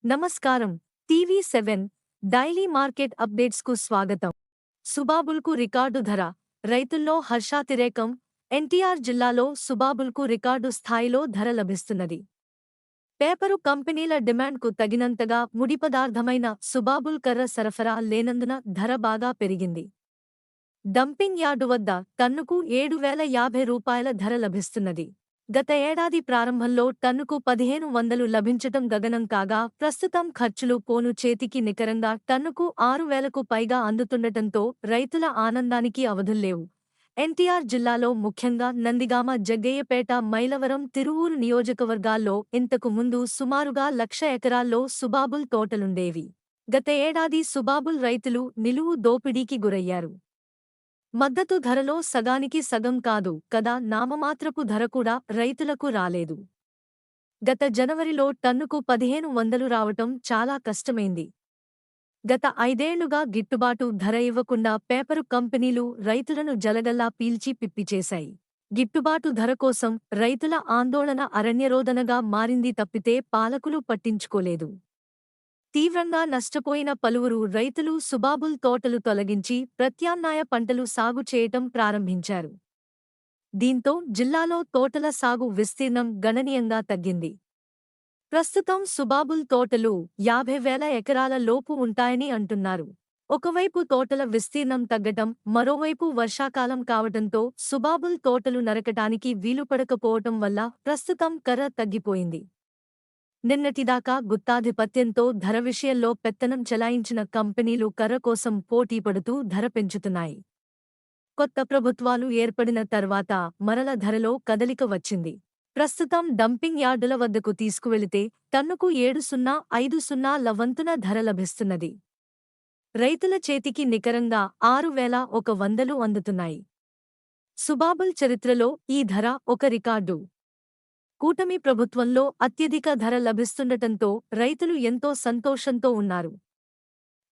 నమస్కారం. టీవీ7 daily market అప్డేట్స్కు స్వాగతం. సుబాబుల్కు record ధర, రైతుల్లో హర్షాతిరేకం. ఎన్టీఆర్ జిల్లాలో సుబాబుల్కు రికార్డు స్థాయిలో ధర లభిస్తున్నది. పేపరు కంపెనీల డిమాండ్కు తగినంతగా ముడిపదార్థమైన సుబాబుల్ కర్ర సరఫరా లేనందున ధర బాగా పెరిగింది. డంపింగ్ యార్డు వద్ద టన్నుకు రూ. 7,050 ధర లభిస్తున్నది. గత ఏడాది ప్రారంభంలో టన్నుకు 1,500 లభించటం గగనం కాగా ప్రస్తుతం ఖర్చులు పోను చేతికి నికరంగా టన్నుకు 6,000కు పైగా అందుతుండటంతో రైతుల ఆనందానికి అవధుల్లేవు. ఎన్టీఆర్ జిల్లాలో ముఖ్యంగా నందిగామ, జగ్గయ్యపేట, మైలవరం, తిరువూరు నియోజకవర్గాల్లో ఇంతకు ముందు సుమారుగా 1,00,000 ఎకరాల్లో సుబాబుల్ తోటలుండేవి. గత ఏడాది సుబాబుల్ రైతులు నిలువు దోపిడీకి గురయ్యారు. మద్దతు ధరలో సగానికి సగం కాదు కదా, నామమాత్రపు ధర కూడా రైతులకు రాలేదు. గత జనవరిలో టన్నుకు 1,500 రావటం చాలా కష్టమైంది. గత 5 ఏళ్లుగా గిట్టుబాటు ధర ఇవ్వకుండా పేపరు కంపెనీలు రైతులను జలగల్లా పీల్చి పిప్పిచేశాయి. గిట్టుబాటు ధర కోసం రైతుల ఆందోళన అరణ్యరోదనగా మారింది తప్పితే పాలకులు పట్టించుకోలేదు. తీవ్రంగా నష్టపోయిన పలువురు రైతులు సుబాబుల్ తోటలు తొలగించి ప్రత్యామ్నాయ పంటలు సాగు చేయటం ప్రారంభించారు. దీంతో జిల్లాలో తోటల సాగు విస్తీర్ణం గణనీయంగా తగ్గింది. ప్రస్తుతం సుబాబుల్ తోటలు 50,000 ఎకరాల లోపు ఉంటాయని అంటున్నారు. ఒకవైపు తోటల విస్తీర్ణం తగ్గటం, మరోవైపు వర్షాకాలం కావటంతో సుబాబుల్ తోటలు నరకటానికి వీలుపడకపోవటం వల్ల ప్రస్తుతం కర్ర తగ్గిపోయింది. నిన్నటిదాకా గుత్తాధిపత్యంతో ధర విషయంలో పెత్తనం చెలాయించిన కంపెనీలు కర్ర కోసం పోటీపడుతూ ధర పెంచుతున్నాయి. కొత్త ప్రభుత్వాలు ఏర్పడిన తర్వాత మరల ధరలో కదలిక వచ్చింది. ప్రస్తుతం డంపింగ్ యార్డుల వద్దకు తీసుకువెళితే టన్నుకు 7,050ల వంతున ధర లభిస్తున్నది. రైతుల చేతికి నికరంగా 6,100 అందుతున్నాయి. సుబాబుల్ చరిత్రలో ఈ ధర ఒక రికార్డు. కూటమి ప్రభుత్వంలో అత్యధిక ధర లభిస్తుండటంతో రైతులు ఎంతో సంతోషంతో ఉన్నారు.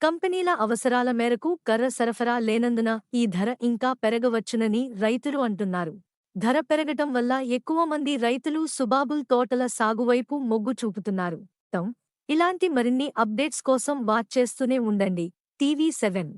కంపెనీల అవసరాల మేరకు కర్ర సరఫరా లేనందున ఈ ధర ఇంకా పెరగవచ్చునని రైతులు అంటున్నారు. ధర పెరగటం వల్ల ఎక్కువ మంది రైతులు సుబాబుల్ తోటల సాగువైపు మొగ్గు చూపుతున్నారు. ఇలాంటి మరిన్ని అప్డేట్స్ కోసం వాచ్ చేస్తూనే ఉండండి టీవీ7.